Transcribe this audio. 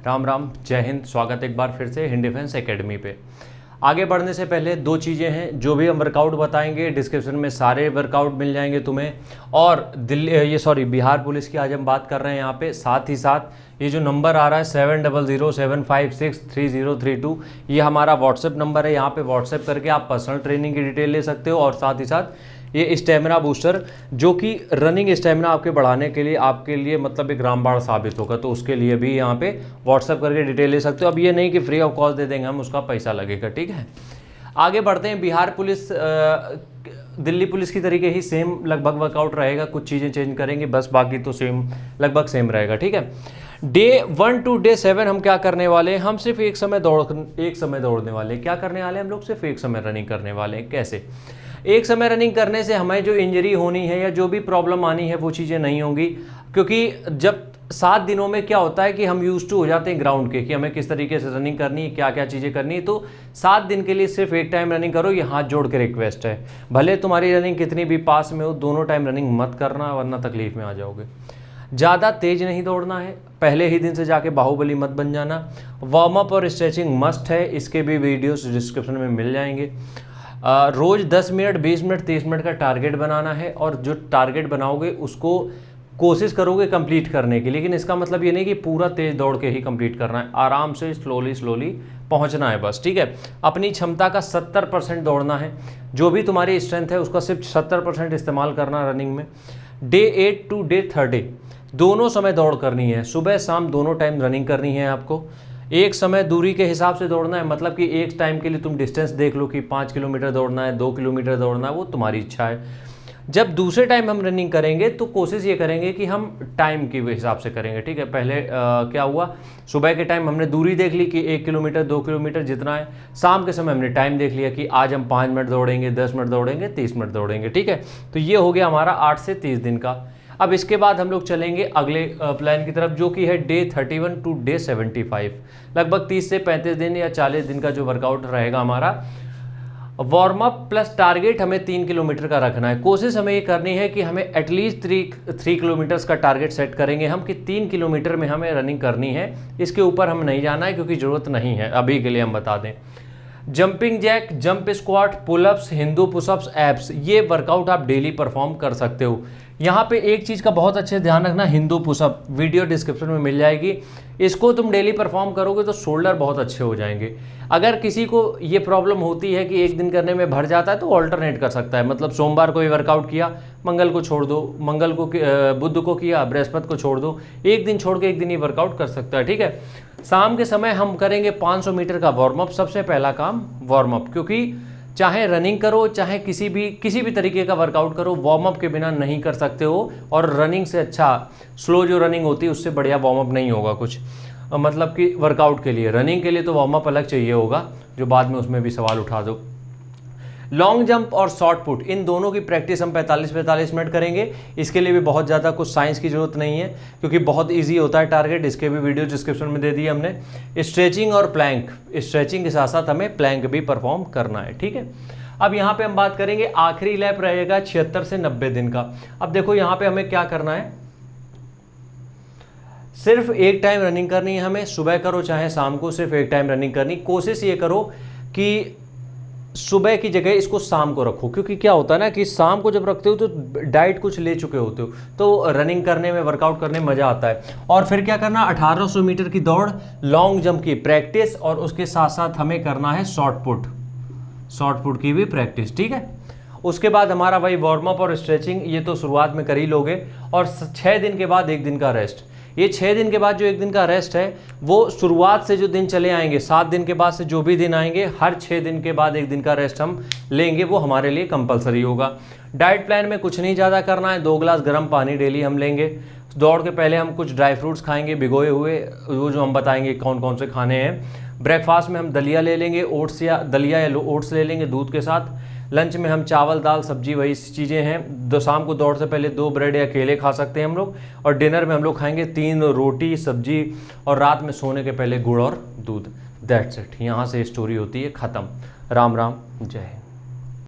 राम राम, जय हिंद। स्वागत एक बार फिर से हिंद डिफेंस एकेडमी पे। आगे बढ़ने से पहले दो चीज़ें हैं, जो भी हम वर्कआउट बताएंगे डिस्क्रिप्शन में सारे वर्कआउट मिल जाएंगे तुम्हें। और बिहार पुलिस की आज हम बात कर रहे हैं यहाँ पे। साथ ही साथ ये जो नंबर आ रहा है 7007563032, ये हमारा व्हाट्सएप नंबर है। यहाँ पे व्हाट्सएप करके आप पर्सनल ट्रेनिंग की डिटेल ले सकते हो। और साथ ही साथ ये स्टेमिना बूस्टर, जो कि रनिंग स्टेमिना आपके बढ़ाने के लिए आपके लिए मतलब एक रामबाण साबित होगा, तो उसके लिए भी यहाँ पे व्हाट्सएप करके डिटेल ले सकते हो। अब ये नहीं कि फ्री ऑफ कॉस्ट दे देंगे हम, उसका पैसा लगेगा, ठीक है। आगे बढ़ते हैं। बिहार पुलिस दिल्ली पुलिस की तरीके ही सेम लगभग वर्कआउट रहेगा, कुछ चीज़ें चेंज करेंगे बस, बाकी तो सेम लगभग सेम रहेगा, ठीक है। डे 1 to डे 7 हम क्या करने वाले हैं, हम सिर्फ एक समय दौड़ने वाले हैं। क्या करने वाले हैं हम लोग, सिर्फ एक समय रनिंग करने वाले हैं। कैसे? एक समय रनिंग करने से हमें जो इंजरी होनी है या जो भी प्रॉब्लम आनी है वो चीज़ें नहीं होंगी, क्योंकि जब 7 दिनों में क्या होता है कि हम यूज टू हो जाते हैं ग्राउंड के, कि हमें किस तरीके से रनिंग करनी है, क्या क्या चीज़ें करनी है। तो 7 दिन के लिए सिर्फ एक टाइम रनिंग करो, ये हाथ जोड़ के रिक्वेस्ट है। भले तुम्हारी रनिंग कितनी भी पास में हो, दोनों टाइम रनिंग मत करना, वरना तकलीफ में आ जाओगे। ज़्यादा तेज नहीं दौड़ना है, पहले ही दिन से जाके बाहुबली मत बन जाना। वार्म अप और स्ट्रेचिंग मस्ट है, इसके भी वीडियोस डिस्क्रिप्शन में मिल जाएंगे। रोज़ 10 मिनट, 20 मिनट, 30 मिनट का टारगेट बनाना है, और जो टारगेट बनाओगे उसको कोशिश करोगे कंप्लीट करने की। लेकिन इसका मतलब ये नहीं कि पूरा तेज दौड़ के ही कंप्लीट करना है, आराम से स्लोली पहुंचना है बस, ठीक है। अपनी क्षमता का 70% दौड़ना है, जो भी तुम्हारी स्ट्रेंथ है उसका सिर्फ 70% इस्तेमाल करना रनिंग में। डे 8 to डे 30 दोनों समय दौड़ करनी है, सुबह शाम दोनों टाइम रनिंग करनी है आपको। एक समय दूरी के हिसाब से दौड़ना है, मतलब कि एक टाइम के लिए तुम डिस्टेंस देख लो कि 5 किलोमीटर दौड़ना है, 2 किलोमीटर दौड़ना है, वो तुम्हारी इच्छा है। जब दूसरे टाइम हम रनिंग करेंगे तो कोशिश ये करेंगे कि हम टाइम के हिसाब से करेंगे, ठीक है। पहले क्या हुआ, सुबह के टाइम हमने दूरी देख ली कि 1 किलोमीटर 2 किलोमीटर जितना है। शाम के समय हमने टाइम देख लिया कि आज हम 5 मिनट दौड़ेंगे, 10 मिनट दौड़ेंगे, 30 मिनट दौड़ेंगे, ठीक है। तो ये हो गया हमारा 8 से 30 दिन का। अब इसके बाद हम लोग चलेंगे अगले प्लान की तरफ, जो कि है डे 31 to डे 75, लगभग 30 से 35 दिन या 40 दिन का जो वर्कआउट रहेगा हमारा। वार्म अप प्लस टारगेट हमें 3 किलोमीटर का रखना है। कोशिश हमें ये करनी है कि हमें एटलीस्ट 3 किलोमीटर्स का टारगेट सेट करेंगे हम, कि 3 किलोमीटर में हमें रनिंग करनी है। इसके ऊपर हम नहीं जाना है, क्योंकि ज़रूरत नहीं है अभी के लिए, हम बता दें। Jumping jack, jump squat, pullups, Hindu pushups, abs, ये वर्कआउट आप डेली परफॉर्म कर सकते हो। यहाँ पे एक चीज़ का बहुत अच्छे ध्यान रखना, हिंदू पुशअप वीडियो डिस्क्रिप्शन में मिल जाएगी। इसको तुम डेली परफॉर्म करोगे तो शोल्डर बहुत अच्छे हो जाएंगे। अगर किसी को ये प्रॉब्लम होती है कि एक दिन करने में भर जाता है, तो ऑल्टरनेट कर सकता है। मतलब सोमवार को ये वर्कआउट किया, मंगल को छोड़ दो, बुध को किया, बृहस्पति को छोड़ दो, एक दिन छोड़ के एक दिन ही वर्कआउट कर सकता है, ठीक है। शाम के समय हम करेंगे 500 मीटर का वार्म अप। सबसे पहला काम वार्म अप, क्योंकि चाहे रनिंग करो, चाहे किसी भी तरीके का वर्कआउट करो, वार्म अप के बिना नहीं कर सकते हो। और रनिंग से अच्छा, स्लो जो रनिंग होती है उससे बढ़िया वार्म अप नहीं होगा कुछ, मतलब कि वर्कआउट के लिए। रनिंग के लिए तो वार्म अप अलग चाहिए होगा, जो बाद में उसमें भी सवाल उठा दो। लॉन्ग जंप और शॉर्ट पुट, इन दोनों की प्रैक्टिस हम 45 मिनट करेंगे। इसके लिए भी बहुत ज़्यादा कुछ साइंस की जरूरत नहीं है, क्योंकि बहुत इजी होता है टारगेट। इसके भी वीडियो डिस्क्रिप्शन में दे दिए हमने। स्ट्रेचिंग और प्लैंक, स्ट्रेचिंग के साथ साथ हमें प्लैंक भी परफॉर्म करना है, ठीक है। अब यहाँ पे हम बात करेंगे, आखिरी लैप रहेगा 76 से 90 दिन का। अब देखो यहाँ पे हमें क्या करना है, सिर्फ एक टाइम रनिंग करनी है हमें। सुबह करो चाहे शाम को, सिर्फ एक टाइम रनिंग करनी। कोशिश ये करो कि सुबह की जगह इसको शाम को रखो, क्योंकि क्या होता है ना कि शाम को जब रखते हो तो डाइट कुछ ले चुके होते हो, तो रनिंग करने में, वर्कआउट करने में मज़ा आता है। और फिर क्या करना, 1800 मीटर की दौड़, लॉन्ग जंप की प्रैक्टिस, और उसके साथ साथ हमें करना है शॉर्ट पुट की भी प्रैक्टिस, ठीक है। उसके बाद हमारा वही वार्म अप और स्ट्रेचिंग, ये तो शुरुआत में कर ही लोगे। और 6 दिन के बाद 1 दिन का रेस्ट। ये 6 दिन के बाद जो 1 दिन का रेस्ट है, वो शुरुआत से जो दिन चले आएंगे, 7 दिन के बाद से जो भी दिन आएंगे, हर 6 दिन के बाद 1 दिन का रेस्ट हम लेंगे, वो हमारे लिए कंपलसरी होगा। डाइट प्लान में कुछ नहीं ज़्यादा करना है, 2 गिलास गर्म पानी डेली हम लेंगे। दौड़ के पहले हम कुछ ड्राई फ्रूट्स खाएंगे भिगोए हुए, वो जो हम बताएंगे कौन कौन से खाने हैं। ब्रेकफास्ट में हम दलिया ले लेंगे, ओट्स या ओट्स ले लेंगे दूध के साथ। लंच में हम चावल, दाल, सब्जी, वही चीज़ें हैं। शाम को दौड़ से पहले 2 ब्रेड या केले खा सकते हैं हम लोग। और डिनर में हम लोग खाएंगे 3 रोटी, सब्जी, और रात में सोने के पहले गुड़ और दूध। That's it. यहाँ से स्टोरी होती है ख़त्म। राम राम, जय हिंद।